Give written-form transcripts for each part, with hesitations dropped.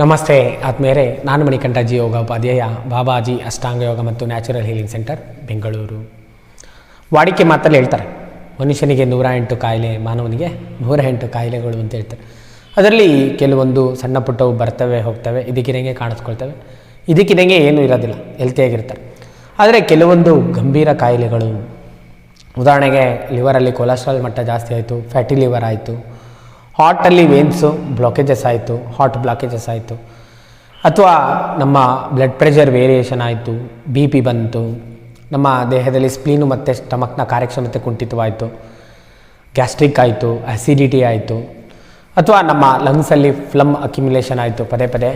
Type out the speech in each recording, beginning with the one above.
ನಮಸ್ತೆ ಆತ್ಮೀಯರೇ, ನಾನು ಮಣಿಕಂಠ ಜಿ ಯೋಗ ಉಪಾಧ್ಯಾಯ, ಬಾಬಾಜಿ ಅಷ್ಟಾಂಗ ಯೋಗ ಮತ್ತು ನ್ಯಾಚುರಲ್ ಹೀಲಿಂಗ್ ಸೆಂಟರ್, ಬೆಂಗಳೂರು. ವಾಡಿಕೆ ಮಾತಲ್ಲಿ ಹೇಳ್ತಾರೆ, ಮನುಷ್ಯನಿಗೆ 108 ಕಾಯಿಲೆ, ಮಾನವನಿಗೆ 108 ಕಾಯಿಲೆಗಳು ಅಂತ ಹೇಳ್ತಾರೆ. ಅದರಲ್ಲಿ ಕೆಲವೊಂದು ಸಣ್ಣ ಪುಟ್ಟವು ಬರ್ತವೆ ಹೋಗ್ತವೆ, ಇದಕ್ಕಿದಂಗೆ ಕಾಣಿಸ್ಕೊಳ್ತವೆ, ಇದಕ್ಕಿದಂಗೆ ಏನೂ ಇರೋದಿಲ್ಲ, ಹೆಲ್ತಿಯಾಗಿರ್ತಾರೆ. ಆದರೆ ಕೆಲವೊಂದು ಗಂಭೀರ ಕಾಯಿಲೆಗಳು, ಉದಾಹರಣೆಗೆ ಲಿವರಲ್ಲಿ ಕೊಲೆಸ್ಟ್ರಾಲ್ ಮಟ್ಟ ಜಾಸ್ತಿ ಆಯಿತು, ಫ್ಯಾಟಿ ಲಿವರ್ ಆಯಿತು, ಹಾರ್ಟಲ್ಲಿ ವೇನ್ಸು ಬ್ಲಾಕೇಜಸ್ ಆಯಿತು, ಹಾರ್ಟ್ ಬ್ಲಾಕೇಜಸ್ ಆಯಿತು, ಅಥವಾ ನಮ್ಮ ಬ್ಲಡ್ ಪ್ರೆಷರ್ ವೇರಿಯೇಷನ್ ಆಯಿತು, ಬಿ ಪಿ ಬಂತು, ನಮ್ಮ ದೇಹದಲ್ಲಿ ಸ್ಪ್ಲೀನು ಮತ್ತು ಸ್ಟಮಕ್ನ ಕಾರ್ಯಕ್ಷಮತೆ ಕುಂಠಿತವಾಯಿತು, ಗ್ಯಾಸ್ಟ್ರಿಕ್ ಆಯಿತು, ಅಸಿಡಿಟಿ ಆಯಿತು, ಅಥವಾ ನಮ್ಮ ಲಂಗ್ಸಲ್ಲಿ ಫ್ಲಮ್ ಅಕ್ಯುಮುಲೇಷನ್ ಆಯಿತು, ಪದೇ ಪದೇ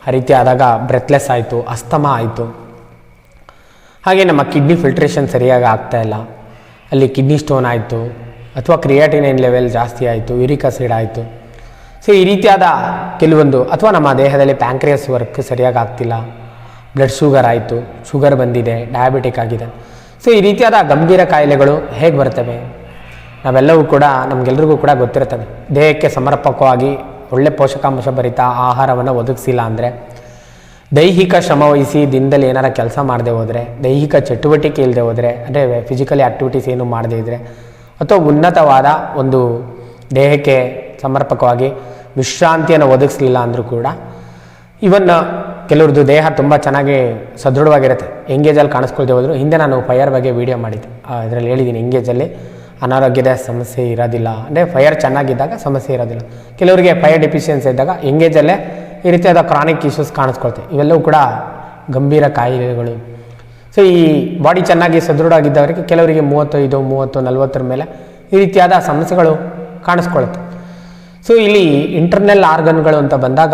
ಆ ರೀತಿ ಆದಾಗ ಬ್ರೆತ್ಲೆಸ್ ಆಯಿತು, ಅಸ್ತಮಾ ಆಯಿತು. ಹಾಗೆ ನಮ್ಮ ಕಿಡ್ನಿ ಫಿಲ್ಟ್ರೇಷನ್ ಸರಿಯಾಗಿ ಆಗ್ತಾಯಿಲ್ಲ, ಅಲ್ಲಿ ಕಿಡ್ನಿ ಸ್ಟೋನ್ ಆಯಿತು, ಅಥವಾ ಕ್ರಿಯಾಟಿನೈನ್ ಲೆವೆಲ್ ಜಾಸ್ತಿ ಆಯಿತು, ಯೂರಿಕ್ ಆಸಿಡ್ ಆಯಿತು. ಸೊ ಈ ರೀತಿಯಾದ ಕೆಲವೊಂದು, ಅಥವಾ ನಮ್ಮ ದೇಹದಲ್ಲಿ ಪ್ಯಾಂಕ್ರಿಯಸ್ ವರ್ಕ್ ಸರಿಯಾಗಿ ಆಗ್ತಿಲ್ಲ, ಬ್ಲಡ್ ಶುಗರ್ ಆಯಿತು, ಶುಗರ್ ಬಂದಿದೆ, ಡಯಾಬಿಟಿಕ್ ಆಗಿದೆ. ಸೊ ಈ ರೀತಿಯಾದ ಗಂಭೀರ ಕಾಯಿಲೆಗಳು ಹೇಗೆ ಬರ್ತವೆ? ನಾವೆಲ್ಲವೂ ಕೂಡ, ನಮಗೆಲ್ರಿಗೂ ಕೂಡ ಗೊತ್ತಿರ್ತದೆ, ದೇಹಕ್ಕೆ ಸಮರ್ಪಕವಾಗಿ ಒಳ್ಳೆ ಪೋಷಕಾಂಶ ಭರಿತ ಆಹಾರವನ್ನು ಒದಗಿಸಿಲ್ಲ ಅಂದರೆ, ದೈಹಿಕ ಶ್ರಮ ವಹಿಸಿ ದಿನದಲ್ಲಿ ಏನಾರ ಕೆಲಸ ಮಾಡದೆ ಹೋದರೆ, ದೈಹಿಕ ಚಟುವಟಿಕೆ ಇಲ್ಲದೆ ಹೋದರೆ, ಅಂದರೆ ಫಿಸಿಕಲಿ ಆ್ಯಕ್ಟಿವಿಟೀಸ್ ಏನು ಮಾಡದೇ ಇದ್ದರೆ, ಅಥವಾ ಉನ್ನತವಾದ ಒಂದು ದೇಹಕ್ಕೆ ಸಮರ್ಪಕವಾಗಿ ವಿಶ್ರಾಂತಿಯನ್ನು ಒದಗಿಸಲಿಲ್ಲ ಅಂದರೂ ಕೂಡ, ಇವನ್ ಕೆಲವ್ರದ್ದು ದೇಹ ತುಂಬ ಚೆನ್ನಾಗಿ ಸದೃಢವಾಗಿರುತ್ತೆ, ಎಂಗೇಜಲ್ಲಿ ಕಾಣಿಸ್ಕೊಳ್ದೆ ಹೋದ್ರು. ಹಿಂದೆ ನಾನು ಫೈರ್ ಬಗ್ಗೆ ವೀಡಿಯೋ ಮಾಡಿದ್ದೆ, ಇದರಲ್ಲಿ ಹೇಳಿದ್ದೀನಿ, ಎಂಗೇಜಲ್ಲಿ ಅನಾರೋಗ್ಯದ ಸಮಸ್ಯೆ ಇರೋದಿಲ್ಲ, ಅಂದರೆ ಫೈರ್ ಚೆನ್ನಾಗಿದ್ದಾಗ ಸಮಸ್ಯೆ ಇರೋದಿಲ್ಲ. ಕೆಲವರಿಗೆ ಫೈರ್ ಡೆಫಿಷಿಯನ್ಸಿ ಇದ್ದಾಗ ಎಂಗೇಜಲ್ಲೇ ಈ ರೀತಿಯಾದ ಕ್ರಾನಿಕ್ ಇಶ್ಯೂಸ್ ಕಾಣಿಸ್ಕೊಳ್ತವೆ. ಇವೆಲ್ಲವೂ ಕೂಡ ಗಂಭೀರ ಕಾಯಿಲೆಗಳು. ಸೊ ಈ ಬಾಡಿ ಚೆನ್ನಾಗಿ ಸದೃಢವಾಗಿದ್ದವರಿಗೆ, ಕೆಲವರಿಗೆ 35, 30, 40 ಮೇಲೆ ಈ ರೀತಿಯಾದ ಸಮಸ್ಯೆಗಳು ಕಾಣಿಸ್ಕೊಳುತ್ತೆ. ಸೊ ಇಲ್ಲಿ ಇಂಟರ್ನಲ್ ಆರ್ಗನ್ಗಳು ಅಂತ ಬಂದಾಗ,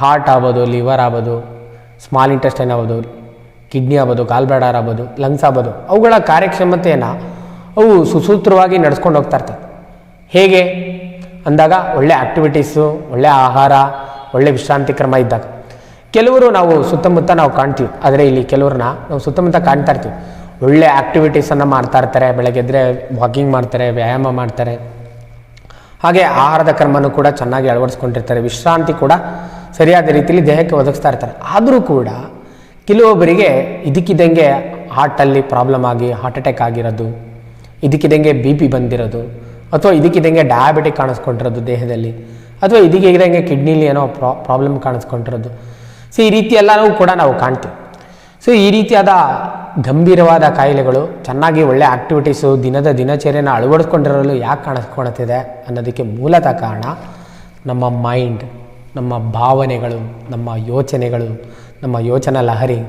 ಹಾರ್ಟ್ ಆಗ್ಬೋದು, ಲಿವರ್ ಆಗ್ಬೋದು, ಸ್ಮಾಲ್ ಇಂಟೆಸ್ಟೈನ್ ಆಗ್ಬೋದು, ಕಿಡ್ನಿ ಆಗ್ಬೋದು, ಗಾಲ್ ಬ್ಲಾಡರ್ ಆಗ್ಬೋದು, ಲಂಗ್ಸ್ ಆಗ್ಬೋದು, ಅವುಗಳ ಕಾರ್ಯಕ್ಷಮತೆಯನ್ನು ಅವು ಸುಸೂತ್ರವಾಗಿ ನಡೆಸ್ಕೊಂಡು ಹೋಗ್ತಾ ಇರ್ತವೆ. ಹೇಗೆ ಅಂದಾಗ, ಒಳ್ಳೆ ಆ್ಯಕ್ಟಿವಿಟೀಸು, ಒಳ್ಳೆ ಆಹಾರ, ಒಳ್ಳೆ ವಿಶ್ರಾಂತಿ ಕ್ರಮ ಇದ್ದಾಗ. ಕೆಲವರು ನಾವು ಸುತ್ತಮುತ್ತ ನಾವು ಕಾಣ್ತೀವಿ, ಆದರೆ ಇಲ್ಲಿ ಕೆಲವ್ರನ್ನ ನಾವು ಸುತ್ತಮುತ್ತ ಕಾಣ್ತಾ ಇರ್ತೀವಿ, ಒಳ್ಳೆ ಆ್ಯಕ್ಟಿವಿಟೀಸನ್ನು ಮಾಡ್ತಾ ಇರ್ತಾರೆ, ಬೆಳಗ್ಗೆ ಎದ್ದರೆ ವಾಕಿಂಗ್ ಮಾಡ್ತಾರೆ, ವ್ಯಾಯಾಮ ಮಾಡ್ತಾರೆ, ಹಾಗೆ ಆಹಾರದ ಕ್ರಮನೂ ಕೂಡ ಚೆನ್ನಾಗಿ ಅಳವಡಿಸ್ಕೊಂಡಿರ್ತಾರೆ, ವಿಶ್ರಾಂತಿ ಕೂಡ ಸರಿಯಾದ ರೀತಿಯಲ್ಲಿ ದೇಹಕ್ಕೆ ಒದಗಿಸ್ತಾ ಇರ್ತಾರೆ. ಆದರೂ ಕೂಡ ಕೆಲವೊಬ್ಬರಿಗೆ ಇದಕ್ಕಿದ್ದಂಗೆ ಹಾರ್ಟಲ್ಲಿ ಪ್ರಾಬ್ಲಮ್ ಆಗಿ ಹಾರ್ಟ್ ಅಟ್ಯಾಕ್ ಆಗಿರೋದು, ಇದಕ್ಕಿದ್ದಂಗೆ ಬಿ ಪಿ ಬಂದಿರೋದು, ಅಥವಾ ಇದಕ್ಕಿದ್ದಂಗೆ ಡಯಾಬಿಟಿಕ್ ಕಾಣಿಸ್ಕೊಂಡಿರೋದು ದೇಹದಲ್ಲಿ, ಅಥವಾ ಇದಕ್ಕಿದ್ದಂಗೆ ಕಿಡ್ನಿಲಿ ಏನೋ ಪ್ರಾಬ್ಲಮ್ ಕಾಣಿಸ್ಕೊಂಡಿರೋದು. ಸೊ ಈ ರೀತಿ ಎಲ್ಲನೂ ಕೂಡ ನಾವು ಕಾಣ್ತೀವಿ. ಸೊ ಈ ರೀತಿಯಾದ ಗಂಭೀರವಾದ ಕಾಯಿಲೆಗಳು ಚೆನ್ನಾಗಿ ಒಳ್ಳೆ ಆ್ಯಕ್ಟಿವಿಟೀಸು, ದಿನಚರ್ಯನ ಅಳವಡಿಸ್ಕೊಂಡಿರಲು ಯಾಕೆ ಕಾಣಿಸ್ಕೊಳ್ತಿದೆ ಅನ್ನೋದಕ್ಕೆ ಮೂಲತಃ ಕಾರಣ ನಮ್ಮ ಮೈಂಡ್, ನಮ್ಮ ಭಾವನೆಗಳು, ನಮ್ಮ ಯೋಚನೆಗಳು, ನಮ್ಮ ಯೋಚನಾ ಲಹರಿ.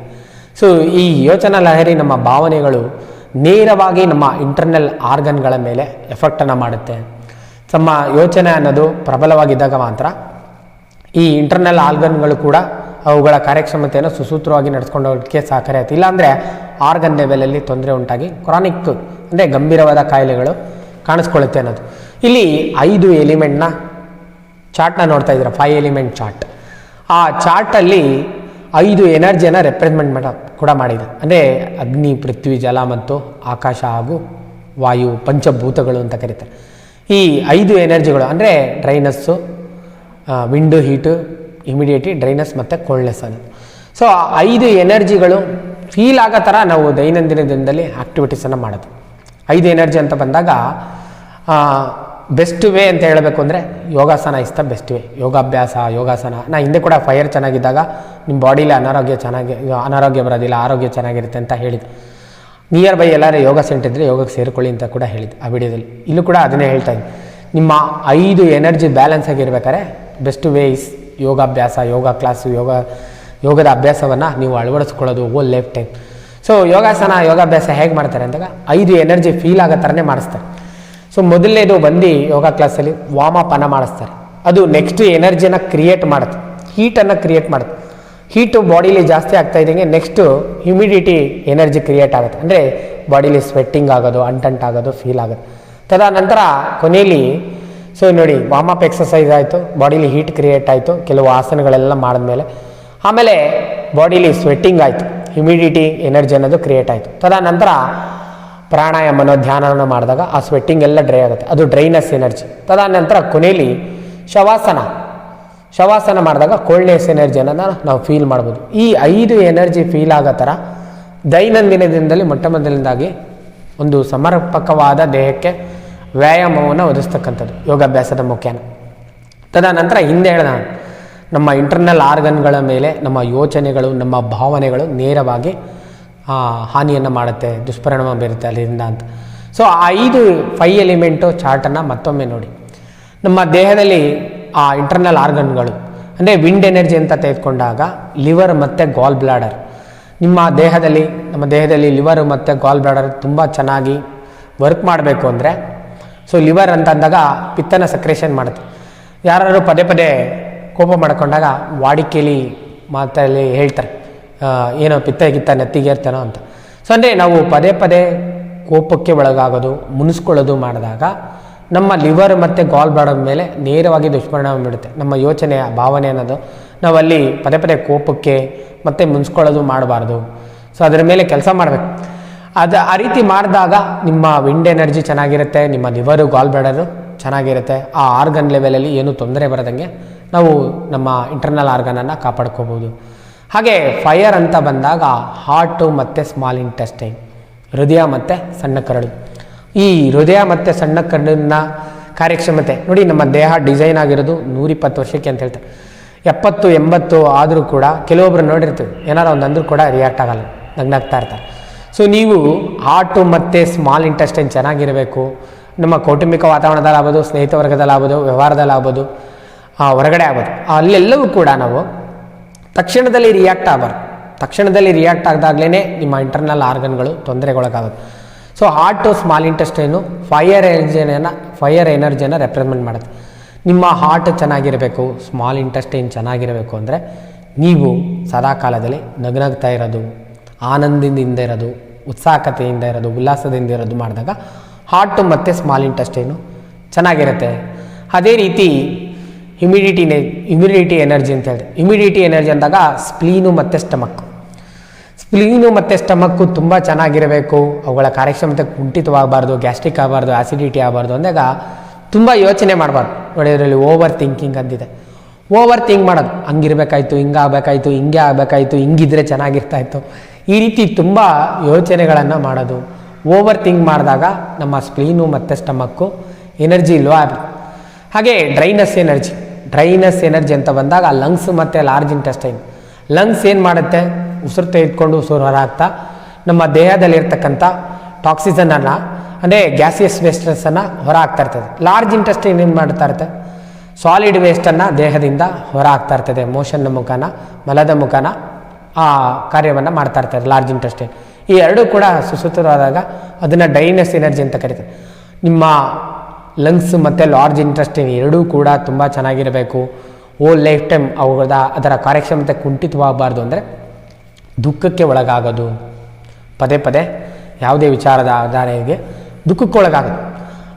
ಸೊ ಈ ಯೋಚನಾ ಲಹರಿ, ನಮ್ಮ ಭಾವನೆಗಳು ನೇರವಾಗಿ ನಮ್ಮ ಇಂಟರ್ನಲ್ ಆರ್ಗನ್ಗಳ ಮೇಲೆ ಎಫೆಕ್ಟನ್ನು ಮಾಡುತ್ತೆ. ನಮ್ಮ ಯೋಚನೆ ಅನ್ನೋದು ಪ್ರಬಲವಾಗಿದ್ದಾಗ ಮಾತ್ರ ಈ ಇಂಟರ್ನಲ್ ಆರ್ಗನ್ಗಳು ಕೂಡ ಅವುಗಳ ಕಾರ್ಯಕ್ಷಮತೆಯನ್ನು ಸುಸೂತ್ರವಾಗಿ ನಡೆಸ್ಕೊಂಡು ಹೋಗೋಕ್ಕೆ ಸಹಕಾರಿ ಆಯ್ತು. ಇಲ್ಲಾಂದರೆ ಆರ್ಗನ್ ಲೆವೆಲಲ್ಲಿ ತೊಂದರೆ ಉಂಟಾಗಿ ಕ್ರಾನಿಕ್, ಅಂದರೆ ಗಂಭೀರವಾದ ಕಾಯಿಲೆಗಳು ಕಾಣಿಸ್ಕೊಳ್ಳುತ್ತೆ ಅನ್ನೋದು. ಇಲ್ಲಿ 5 ಎಲಿಮೆಂಟ್ನ ಚಾರ್ಟ್ನ ನೋಡ್ತಾ ಇದ್ದೀರಾ, 5 ಎಲಿಮೆಂಟ್ ಚಾರ್ಟ್. ಆ ಚಾರ್ಟಲ್ಲಿ 5 ಎನರ್ಜಿಯನ್ನು ರೆಪ್ರೆಸೆಂಟ್ ಕೂಡ ಮಾಡಿದೆ. ಅಂದರೆ ಅಗ್ನಿ, ಪೃಥ್ವಿ, ಜಲ ಮತ್ತು ಆಕಾಶ ಹಾಗೂ ವಾಯು, ಪಂಚಭೂತಗಳು ಅಂತ ಕರೀತಾರೆ. ಈ 5 ಎನರ್ಜಿಗಳು ಅಂದರೆ ಡ್ರೈನೆಸ್ಸು, ವಿಂಡು, ಹೀಟು, ಇಮಿಡಿಯೇಟಿ, ಡ್ರೈನೆಸ್ ಮತ್ತು ಕೋಲ್ಡ್ನೆಸ್ ಅನ್ನೋದು. ಸೊ 5 ಎನರ್ಜಿಗಳು ಫೀಲ್ ಆಗೋ ಥರ ನಾವು ದೈನಂದಿನ ದಿನದಲ್ಲಿ ಆ್ಯಕ್ಟಿವಿಟೀಸನ್ನು ಮಾಡೋದು. 5 ಎನರ್ಜಿ ಅಂತ ಬಂದಾಗ, ಬೆಸ್ಟ್ ವೇ ಅಂತ ಹೇಳಬೇಕು ಅಂದರೆ ಯೋಗಾಸನ ಇಸ್ ದ ಬೆಸ್ಟ್ ವೇ. ಯೋಗಾಸನ ನಾ ಹಿಂದೆ ಕೂಡ ಫೈರ್ ಚೆನ್ನಾಗಿದ್ದಾಗ ನಿಮ್ಮ ಬಾಡಿಲಿ ಅನಾರೋಗ್ಯ ಬರೋದಿಲ್ಲ, ಆರೋಗ್ಯ ಚೆನ್ನಾಗಿರುತ್ತೆ ಅಂತ ಹೇಳಿದ್ದು. ನಿಯರ್ ಬೈ ಎಲ್ಲರೂ ಯೋಗ ಸೆಂಟರ್ ಇದ್ದರೆ ಯೋಗಕ್ಕೆ ಸೇರಿಕೊಳ್ಳಿ ಅಂತ ಕೂಡ ಹೇಳಿದ್ದು ಆ ವಿಡಿಯೋದಲ್ಲಿ. ಇಲ್ಲೂ ಕೂಡ ಅದನ್ನೇ ಹೇಳ್ತಾ ಇದ್ದೀನಿ, ನಿಮ್ಮ 5 ಎನರ್ಜಿ ಬ್ಯಾಲೆನ್ಸ್ ಆಗಿರ್ಬೇಕಾದ್ರೆ ಬೆಸ್ಟ್ ವೇ ಇಸ್ ಯೋಗಾಭ್ಯಾಸ, ಯೋಗ ಕ್ಲಾಸು, ಯೋಗದ ಅಭ್ಯಾಸವನ್ನು ನೀವು ಅಳವಡಿಸ್ಕೊಳ್ಳೋದು ಓಲ್ ಲೈಫ್ ಟೈಮ್. ಸೊ ಯೋಗಾಭ್ಯಾಸ ಹೇಗೆ ಮಾಡ್ತಾರೆ ಅಂದಾಗ 5 ಎನರ್ಜಿ ಫೀಲ್ ಆಗೋ ಥರನೇ ಮಾಡಿಸ್ತಾರೆ. ಸೊ ಮೊದಲನೇದು ಬಂದು ಯೋಗ ಕ್ಲಾಸಲ್ಲಿ ವಾರ್ಮ್ ಅನ್ನು ಮಾಡಿಸ್ತಾರೆ. ಅದು ನೆಕ್ಸ್ಟ್ ಎನರ್ಜಿನ ಕ್ರಿಯೇಟ್ ಮಾಡುತ್ತೆ, ಹೀಟನ್ನು ಕ್ರಿಯೇಟ್ ಮಾಡುತ್ತೆ. ಹೀಟು ಬಾಡಿಲಿ ಜಾಸ್ತಿ ಆಗ್ತಾ ಇದ್ದಂಗೆ ನೆಕ್ಸ್ಟು ಹ್ಯುಮಿಡಿಟಿ ಎನರ್ಜಿ ಕ್ರಿಯೇಟ್ ಆಗುತ್ತೆ, ಅಂದರೆ ಬಾಡಿಲಿ ಸ್ವೆಟ್ಟಿಂಗ್ ಆಗೋದು, ಅಂಟಂಟಾಗೋದು ಫೀಲ್ ಆಗೋದು. ತದನಂತರ ಕೊನೆಯಲ್ಲಿ, ಸೊ ನೋಡಿ, ವಾರ್ಮ್ ಅಪ್ ಎಕ್ಸಸೈಸ್ ಆಯಿತು, ಬಾಡಿಲಿ ಹೀಟ್ ಕ್ರಿಯೇಟ್ ಆಯಿತು, ಕೆಲವು ಆಸನಗಳೆಲ್ಲ ಮಾಡಿದ್ಮೇಲೆ, ಆಮೇಲೆ ಬಾಡಿಲಿ ಸ್ವೆಟ್ಟಿಂಗ್ ಆಯಿತು, ಹ್ಯುಮಿಡಿಟಿ ಎನರ್ಜಿ ಅನ್ನೋದು ಕ್ರಿಯೇಟ್ ಆಯಿತು. ತದನಂತರ ಪ್ರಾಣಾಯಾಮನೋ ಧ್ಯಾನವನ್ನು ಮಾಡಿದಾಗ ಆ ಸ್ವೆಟ್ಟಿಂಗ್ ಎಲ್ಲ ಡ್ರೈ ಆಗುತ್ತೆ, ಅದು ಡ್ರೈನೆಸ್ ಎನರ್ಜಿ. ತದನಂತರ ಕೊನೆಯಲ್ಲಿ ಶವಾಸನ, ಶವಾಸನ ಮಾಡಿದಾಗ ಕೋಲ್ಡ್ನೆಸ್ ಎನರ್ಜಿಯನ್ನು ನಾವು ಫೀಲ್ ಮಾಡ್ಬೋದು. ಈ 5 ಎನರ್ಜಿ ಫೀಲ್ ಆಗೋ ಥರ ದೈನಂದಿನ ದಿನದಲ್ಲಿ ಮೊಟ್ಟಮೊದಲನೇದಾಗಿ ಒಂದು ಸಮರ್ಪಕವಾದ ದೇಹಕ್ಕೆ ವ್ಯಾಯಾಮವನ್ನು ಒದಗಿಸ್ತಕ್ಕಂಥದ್ದು ಯೋಗಾಭ್ಯಾಸದ ಮುಖ್ಯನ. ತದನಂತರ ಹಿಂದೆ ಹೇಳಿದ ನಮ್ಮ ಇಂಟರ್ನಲ್ ಆರ್ಗನ್ಗಳ ಮೇಲೆ ನಮ್ಮ ಯೋಚನೆಗಳು, ನಮ್ಮ ಭಾವನೆಗಳು ನೇರವಾಗಿ ಹಾನಿಯನ್ನು ಮಾಡುತ್ತೆ, ದುಷ್ಪರಿಣಾಮ ಬೀರುತ್ತೆ ಅಲ್ಲಿಂದ ಅಂತ. ಸೊ ಆ 5 ಎಲಿಮೆಂಟು ಚಾರ್ಟನ್ನು ಮತ್ತೊಮ್ಮೆ ನೋಡಿ. ನಮ್ಮ ದೇಹದಲ್ಲಿ ಆ ಇಂಟರ್ನಲ್ ಆರ್ಗನ್ಗಳು ಅಂದರೆ ವಿಂಡ್ ಎನರ್ಜಿ ಅಂತ ತೆಗೆದುಕೊಂಡಾಗ ಲಿವರ್ ಮತ್ತು ಗಾಲ್ ಬ್ಲಾಡರ್, ನಮ್ಮ ದೇಹದಲ್ಲಿ ಲಿವರ್ ಮತ್ತು ಗಾಲ್ ಬ್ಲಾಡರ್ ತುಂಬ ಚೆನ್ನಾಗಿ ವರ್ಕ್ ಮಾಡಬೇಕು ಅಂದರೆ, ಸೊ ಲಿವರ್ ಅಂತ ಅಂದಾಗ ಪಿತ್ತನ ಸಕ್ರೇಷನ್ ಮಾಡುತ್ತೆ. ಯಾರು ಪದೇ ಪದೇ ಕೋಪ ಮಾಡ್ಕೊಂಡಾಗ ವಾಡಿಕೆಯಲ್ಲಿ ಮಾತಲ್ಲಿ ಹೇಳ್ತಾರೆ, ಏನೋ ಪಿತ್ತ ನೆತ್ತಿಗೆ ಇರ್ತಾನೋ ಅಂತ. ಸೊ ಅಂದರೆ ನಾವು ಪದೇ ಪದೇ ಕೋಪಕ್ಕೆ ಒಳಗಾಗೋದು, ಮುನಿಸ್ಕೊಳ್ಳೋದು ಮಾಡಿದಾಗ ನಮ್ಮ ಲಿವರ್ ಮತ್ತು ಗಾಲ್ ಬ್ಲಾಡರ್ ಮೇಲೆ ನೇರವಾಗಿ ದುಷ್ಪರಿಣಾಮ ಬೀಳುತ್ತೆ. ನಮ್ಮ ಯೋಚನೆ, ಭಾವನೆ ಅನ್ನೋದು ನಾವಲ್ಲಿ ಪದೇ ಪದೇ ಕೋಪಕ್ಕೆ ಮತ್ತು ಮುನ್ಸ್ಕೊಳ್ಳೋದು ಮಾಡಬಾರ್ದು. ಸೊ ಅದರ ಮೇಲೆ ಕೆಲಸ ಮಾಡಬೇಕು. ಆ ರೀತಿ ಮಾಡಿದಾಗ ನಿಮ್ಮ ವಿಂಡ್ ಎನರ್ಜಿ ಚೆನ್ನಾಗಿರುತ್ತೆ, ನಿಮ್ಮ ಲಿವರು ಗಾಲ್ ಬ್ಲಾಡರು ಚೆನ್ನಾಗಿರುತ್ತೆ. ಆ ಆರ್ಗನ್ ಲೆವೆಲಲ್ಲಿ ಏನೂ ತೊಂದರೆ ಬರದಂಗೆ ನಾವು ನಮ್ಮ ಇಂಟರ್ನಲ್ ಆರ್ಗನನ್ನು ಕಾಪಾಡ್ಕೋಬೋದು. ಹಾಗೆ ಫೈರ್ ಅಂತ ಬಂದಾಗ ಹಾರ್ಟು ಮತ್ತು ಸ್ಮಾಲ್ ಇಂಟೆಸ್ಟೈನ್, ಹೃದಯ ಮತ್ತು ಸಣ್ಣ ಕರಳು. ಈ ಹೃದಯ ಮತ್ತು ಸಣ್ಣ ಕರಳಿನ ಕಾರ್ಯಕ್ಷಮತೆ ನೋಡಿ, ನಮ್ಮ ದೇಹ ಡಿಸೈನ್ ಆಗಿರೋದು 120 ವರ್ಷಕ್ಕೆ ಅಂತ ಹೇಳ್ತಾರೆ. 70-80 ಆದರೂ ಕೂಡ ಕೆಲವೊಬ್ರು ನೋಡಿರ್ತೀವಿ, ಏನಾರು ಒಂದು ಅಂದರೂ ಕೂಡ ರಿಯಾಕ್ಟ್ ಆಗಲ್ಲ, ನಗ್ನಾಗ್ತಾ ಇರ್ತಾರೆ. ಸೊ ನೀವು ಹಾರ್ಟು ಮತ್ತು ಸ್ಮಾಲ್ ಇಂಟೆಸ್ಟೈನ್ ಚೆನ್ನಾಗಿರಬೇಕು. ನಮ್ಮ ಕೌಟುಂಬಿಕ ವಾತಾವರಣದಲ್ಲಾಗ್ಬೋದು, ಸ್ನೇಹಿತ ವರ್ಗದಲ್ಲಾಗ್ಬೋದು, ವ್ಯವಹಾರದಲ್ಲಾಗ್ಬೋದು, ಹೊರಗಡೆ ಆಗ್ಬೋದು, ಅಲ್ಲೆಲ್ಲವೂ ಕೂಡ ನಾವು ತಕ್ಷಣದಲ್ಲಿ ರಿಯಾಕ್ಟ್ ಆಗಬಾರ್ದು. ತಕ್ಷಣದಲ್ಲಿ ರಿಯಾಕ್ಟ್ ಆಗಿದಾಗಲೇ ನಿಮ್ಮ ಇಂಟರ್ನಲ್ ಆರ್ಗನ್ಗಳು ತೊಂದರೆಗೊಳಗಾಗುತ್ತೆ. So heart small intestine fire ಎನರ್ಜಿಯನ್ನು ರೆಪ್ರೆಸೆಂಟ್ ಮಾಡುತ್ತೆ. ನಿಮ್ಮ ಹಾರ್ಟ್ ಚೆನ್ನಾಗಿರಬೇಕು, ಸ್ಮಾಲ್ ಇಂಟೆಸ್ಟೈನ್ ಚೆನ್ನಾಗಿರಬೇಕು ಅಂದರೆ ನೀವು ಸದಾಕಾಲದಲ್ಲಿ ನಗ್ನಗ್ತಾ ಇರೋದು, ಆನಂದದಿಂದ ಇರೋದು, ಉತ್ಸಾಹಕತೆಯಿಂದ ಇರೋದು, ಉಲ್ಲಾಸದಿಂದ ಇರೋದು ಮಾಡಿದಾಗ ಹಾರ್ಟು ಮತ್ತು ಸ್ಮಾಲ್ ಇಂಟೆಸ್ಟೈನು ಚೆನ್ನಾಗಿರುತ್ತೆ. ಅದೇ ರೀತಿ ಇಮ್ಯುನಿಟಿ ಎನರ್ಜಿ ಅಂತ ಹೇಳಿದೆ. ಇಮ್ಯುನಿಟಿ ಎನರ್ಜಿ ಅಂದಾಗ ಸ್ಪ್ಲೀನು ಮತ್ತು ಸ್ಟಮಕ್ಕು ತುಂಬ ಚೆನ್ನಾಗಿರಬೇಕು. ಅವುಗಳ ಕಾರ್ಯಕ್ಷಮತೆ ಕುಂಠಿತವಾಗಬಾರ್ದು, ಗ್ಯಾಸ್ಟ್ರಿಕ್ ಆಗಬಾರ್ದು, ಆ್ಯಸಿಡಿಟಿ ಆಗಬಾರ್ದು ಅಂದಾಗ ತುಂಬ ಯೋಚನೆ ಮಾಡಬಾರ್ದು. ನೋಡಿ, ಇದರಲ್ಲಿ ಓವರ್ ಥಿಂಕಿಂಗ್ ಅಂದಿದೆ. ಓವರ್ ಥಿಂಕ್ ಮಾಡೋದು, ಹಂಗಿರ್ಬೇಕಾಯ್ತು, ಹಿಂಗಾಗಬೇಕಾಯ್ತು, ಹಿಂಗೆ ಆಗಬೇಕಾಯ್ತು, ಹಿಂಗಿದ್ರೆ ಚೆನ್ನಾಗಿರ್ತಾಯಿತ್ತು, ಈ ರೀತಿ ತುಂಬ ಯೋಚನೆಗಳನ್ನು ಮಾಡೋದು. ಓವರ್ ಥಿಂಕ್ ಮಾಡಿದಾಗ ನಮ್ಮ ಸ್ಪ್ಲೀನು ಮತ್ತು ಸ್ಟಮಕ್ಕು ಎನರ್ಜಿ ಲೋ ಆಗುತ್ತೆ. ಹಾಗೆ ಡ್ರೈನಸ್ ಎನರ್ಜಿ ಅಂತ ಬಂದಾಗ ಲಂಗ್ಸ್ ಮತ್ತು ಲಾರ್ಜ್ ಇಂಟೆಸ್ಟೈನ್. ಲಂಗ್ಸ್ ಏನು ಮಾಡುತ್ತೆ, ಉಸಿರು ತೆಗೆದುಕೊಂಡು ಉಸಿರು ಹೊರಹಾಕ್ತಾ ನಮ್ಮ ದೇಹದಲ್ಲಿರ್ತಕ್ಕಂಥ ಟಾಕ್ಸಿಸನನ್ನು ಅಂದರೆ ಗ್ಯಾಸಿಯಸ್ ವೇಸ್ಟನ್ನು ಹೊರ ಹಾಕ್ತಾ ಇರ್ತದೆ. ಲಾರ್ಜ್ ಇಂಟೆಸ್ಟೈನ್ ಏನು ಮಾಡ್ತಾ ಇರುತ್ತೆ, ಸಾಲಿಡ್ ವೇಸ್ಟನ್ನು ದೇಹದಿಂದ ಹೊರ ಹಾಕ್ತಾ ಇರ್ತದೆ. ಮೋಷನ್ನ ಮುಖಾನ, ಮಲದ ಮುಖಾನ ಆ ಕಾರ್ಯವನ್ನು ಮಾಡ್ತಾ ಇರ್ತಾರೆ ಲಾರ್ಜ್ ಇಂಟೆಸ್ಟೈನ್. ಈ ಎರಡೂ ಕೂಡ ಸುಸೂತ್ರವಾದಾಗ ಅದನ್ನು ಡ್ರೈನಸ್ ಎನರ್ಜಿ ಅಂತ ಕರೀತಾರೆ. ನಿಮ್ಮ ಲಂಗ್ಸ್ ಮತ್ತು ಲಾರ್ಜ್ ಇಂಟೆಸ್ಟೈನ್ ಎರಡೂ ಕೂಡ ತುಂಬ ಚೆನ್ನಾಗಿರಬೇಕು. ಲೈಫ್ ಟೈಮ್ ಅದರ ಕಾರ್ಯಕ್ಷಮತೆ ಕುಂಠಿತವಾಗಬಾರ್ದು ಅಂದರೆ ದುಃಖಕ್ಕೆ ಒಳಗಾಗೋದು, ಪದೇ ಪದೇ ಯಾವುದೇ ವಿಚಾರದ ಆಧಾರಕ್ಕೆ ದುಃಖಕ್ಕೊಳಗಾಗೋದು,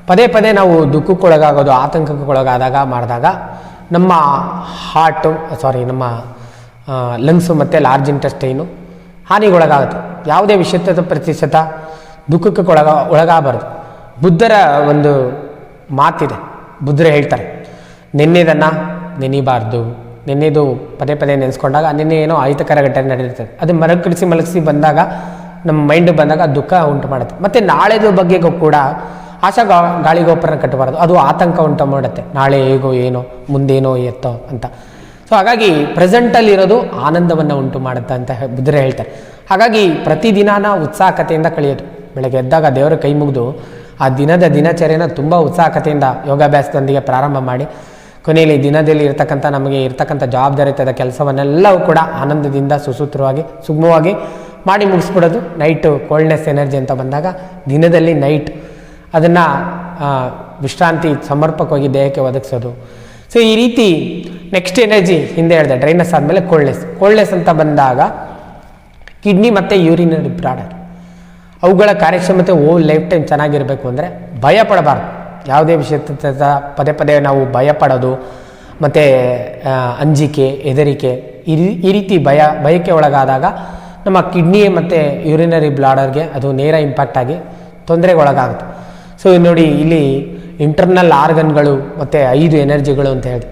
ಪದೇ ಪದೇ ನಾವು ದುಃಖಕ್ಕೊಳಗಾಗೋದು, ಆತಂಕಕ್ಕೊಳಗಾದಾಗ ಮಾಡಿದಾಗ ನಮ್ಮ ನಮ್ಮ ಲಂಗ್ಸು ಮತ್ತು ಲಾರ್ಜ್ ಇಂಟೆಸ್ಟೈನು ಹಾನಿಗೊಳಗಾಗುತ್ತೆ. ಯಾವುದೇ ವಿಷಯದ ಪ್ರತಿಶತ ದುಃಖಕ್ಕೆ ಒಳಗಾಗಬಾರ್ದು. ಬುದ್ಧರ ಒಂದು ಮಾತಿದೆ, ಬುದ್ಧರು ಹೇಳ್ತಾರೆ, ನೆನ್ನೆದನ್ನು ನೆನೀಬಾರ್ದು. ನೆನ್ನೆದು ಪದೇ ಪದೇ ನೆನೆಸ್ಕೊಂಡಾಗ ನೆನ್ನೆ ಏನೋ ಅಹಿತಕರ ಘಟನೆ ನಡೆದಿರ್ತದೆ, ಅದು ಮಲಗಿಸಿ ಬಂದಾಗ ನಮ್ಮ ಮೈಂಡ್ ಬಂದಾಗ ದುಃಖ ಉಂಟು ಮಾಡುತ್ತೆ. ಮತ್ತು ನಾಳೆದು ಬಗ್ಗೆಗೂ ಕೂಡ ಆಶಾ ಗಾಳಿಗೋಪುರನ ಕಟ್ಟಬಾರ್ದು, ಅದು ಆತಂಕ ಉಂಟು ಮಾಡುತ್ತೆ. ನಾಳೆ ಹೇಗೋ ಏನೋ, ಮುಂದೇನೋ ಎತ್ತೋ ಅಂತ. ಸೊ ಹಾಗಾಗಿ ಪ್ರೆಸೆಂಟಲ್ಲಿರೋದು ಆನಂದವನ್ನು ಉಂಟು ಮಾಡುತ್ತೆ ಅಂತ ಬುದ್ಧರು ಹೇಳ್ತಾರೆ. ಹಾಗಾಗಿ ಪ್ರತಿದಿನಾನ ಉತ್ಸಾಹಕತೆಯಿಂದ ಕಳೆಯೋದು. ಬೆಳಗ್ಗೆ ಎದ್ದಾಗ ದೇವರ ಕೈ ಮುಗಿದು ಆ ದಿನಚರ್ಯನ ತುಂಬ ಉತ್ಸಾಹಕತೆಯಿಂದ ಯೋಗಾಭ್ಯಾಸದೊಂದಿಗೆ ಪ್ರಾರಂಭ ಮಾಡಿ ಕೊನೆಯಲ್ಲಿ ದಿನದಲ್ಲಿ ನಮಗೆ ಇರ್ತಕ್ಕಂಥ ಜವಾಬ್ದಾರಿತದ ಕೆಲಸವನ್ನೆಲ್ಲವೂ ಕೂಡ ಆನಂದದಿಂದ ಸುಸೂತ್ರವಾಗಿ ಸುಗಮವಾಗಿ ಮಾಡಿ ಮುಗಿಸ್ಬಿಡೋದು. ನೈಟು ಕೋಲ್ಡ್ನೆಸ್ ಎನರ್ಜಿ ಅಂತ ಬಂದಾಗ ದಿನದಲ್ಲಿ ನೈಟ್ ಅದನ್ನು ವಿಶ್ರಾಂತಿ ಸಮರ್ಪಕವಾಗಿ ದೇಹಕ್ಕೆ ಒದಗಿಸೋದು. ಸೊ ಈ ರೀತಿ ನೆಕ್ಸ್ಟ್ ಎನರ್ಜಿ ಹಿಂದೆ ಹೇಳಿದೆ, ಡ್ರೈನಸ್ ಆದಮೇಲೆ ಕೋಲ್ಡ್ನೆಸ್ ಅಂತ ಬಂದಾಗ ಕಿಡ್ನಿ ಮತ್ತು ಯೂರಿನರಿ ಬ್ಲಾಡರ್ ಅವುಗಳ ಕಾರ್ಯಕ್ಷಮತೆ ಲೈಫ್ ಟೈಮ್ ಚೆನ್ನಾಗಿರಬೇಕು ಅಂದರೆ ಭಯ ಪಡಬಾರ್ದು. ಯಾವುದೇ ವಿಷಯದ ಪದೇ ಪದೇ ನಾವು ಭಯ ಪಡೋದು ಮತ್ತು ಅಂಜಿಕೆ, ಹೆದರಿಕೆ ಈ ರೀತಿ ಭಯಕ್ಕೆ ಒಳಗಾದಾಗ ನಮ್ಮ ಕಿಡ್ನಿ ಮತ್ತು ಯೂರಿನರಿ ಬ್ಲಾಡರ್ಗೆ ಅದು ನೇರ ಇಂಪ್ಯಾಕ್ಟ್ ಆಗಿ ತೊಂದರೆಗೊಳಗಾಗುತ್ತೆ. ಸೊ ನೋಡಿ, ಇಲ್ಲಿ ಇಂಟರ್ನಲ್ ಆರ್ಗನ್ಗಳು ಮತ್ತು 5 ಎನರ್ಜಿಗಳು ಅಂತ ಹೇಳಿದೆ.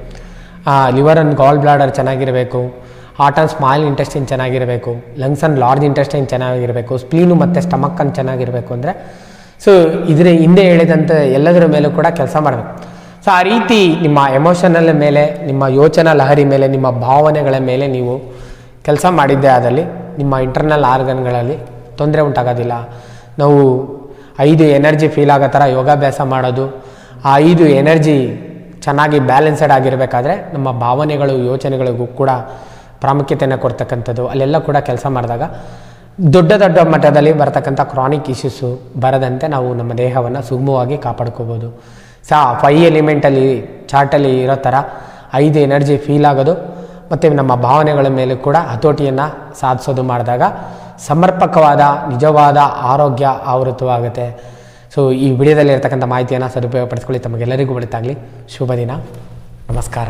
ಲಿವರ್ ಆ್ಯಂಡ್ ಗಾಲ್ ಬ್ಲಾಡರ್ ಚೆನ್ನಾಗಿರಬೇಕು, ಹಾರ್ಟ್ ಆ್ಯಂಡ್ ಸ್ಮಾಲ್ ಇಂಟೆಸ್ಟೈನ್ ಚೆನ್ನಾಗಿರಬೇಕು, ಲಂಗ್ಸ್ ಆ್ಯಂಡ್ ಲಾರ್ಜ್ ಇಂಟೆಸ್ಟೈನ್ ಚೆನ್ನಾಗಿರಬೇಕು, ಸ್ಪ್ಲೀನು ಮತ್ತು ಸ್ಟಮಕ್ಕನ್ನು ಚೆನ್ನಾಗಿರಬೇಕು. ಅಂದರೆ ಸೊ ಇದರ ಹಿಂದೆ ಹೇಳಿದಂಥ ಎಲ್ಲದರ ಮೇಲೂ ಕೂಡ ಕೆಲಸ ಮಾಡಬೇಕು. ಸೊ ಆ ರೀತಿ ನಿಮ್ಮ ಎಮೋಷನಲ್ ಮೇಲೆ, ನಿಮ್ಮ ಯೋಚನಾ ಲಹರಿ ಮೇಲೆ, ನಿಮ್ಮ ಭಾವನೆಗಳ ಮೇಲೆ ನೀವು ಕೆಲಸ ಮಾಡಿದ್ದೇ ಆದಲ್ಲಿ ನಿಮ್ಮ ಇಂಟರ್ನಲ್ ಆರ್ಗನ್ಗಳಲ್ಲಿ ತೊಂದರೆ ಉಂಟಾಗೋದಿಲ್ಲ. ನಾವು 5 ಎನರ್ಜಿ ಫೀಲ್ ಆಗೋ ಥರ ಯೋಗಾಭ್ಯಾಸ ಮಾಡೋದು, ಆ 5 ಎನರ್ಜಿ ಚೆನ್ನಾಗಿ ಬ್ಯಾಲೆನ್ಸಡ್ ಆಗಿರಬೇಕಾದ್ರೆ ನಮ್ಮ ಭಾವನೆಗಳು ಯೋಚನೆಗಳಿಗೂ ಕೂಡ ಪ್ರಾಮುಖ್ಯತೆಯನ್ನು ಕೊಡ್ತಕ್ಕಂಥದ್ದು, ಅಲ್ಲೆಲ್ಲ ಕೂಡ ಕೆಲಸ ಮಾಡಿದಾಗ ದೊಡ್ಡ ದೊಡ್ಡ ಮಟ್ಟದಲ್ಲಿ ಬರ್ತಕ್ಕಂಥ ಕ್ರಾನಿಕ್ ಇಶ್ಯೂಸು ಬರದಂತೆ ನಾವು ನಮ್ಮ ದೇಹವನ್ನು ಸುಗಮವಾಗಿ ಕಾಪಾಡ್ಕೋಬೋದು. 5 ಎಲಿಮೆಂಟಲ್ಲಿ ಚಾರ್ಟಲ್ಲಿ ಇರೋ ಥರ 5 ಎನರ್ಜಿ ಫೀಲ್ ಆಗೋದು ಮತ್ತು ನಮ್ಮ ಭಾವನೆಗಳ ಮೇಲೆ ಕೂಡ ಹತೋಟಿಯನ್ನು ಸಾಧಿಸೋದು ಮಾಡಿದಾಗ ಸಮರ್ಪಕವಾದ ನಿಜವಾದ ಆರೋಗ್ಯ ಆವೃತವಾಗುತ್ತೆ. ಸೊ ಈ ವಿಡಿಯೋದಲ್ಲಿ ಇರ್ತಕ್ಕಂಥ ಮಾಹಿತಿಯನ್ನು ಸದುಪಯೋಗಪಡಿಸ್ಕೊಳ್ಳಿ. ತಮಗೆಲ್ಲರಿಗೂ ಒಳಿತಾಗಲಿ. ಶುಭ ದಿನ. ನಮಸ್ಕಾರ.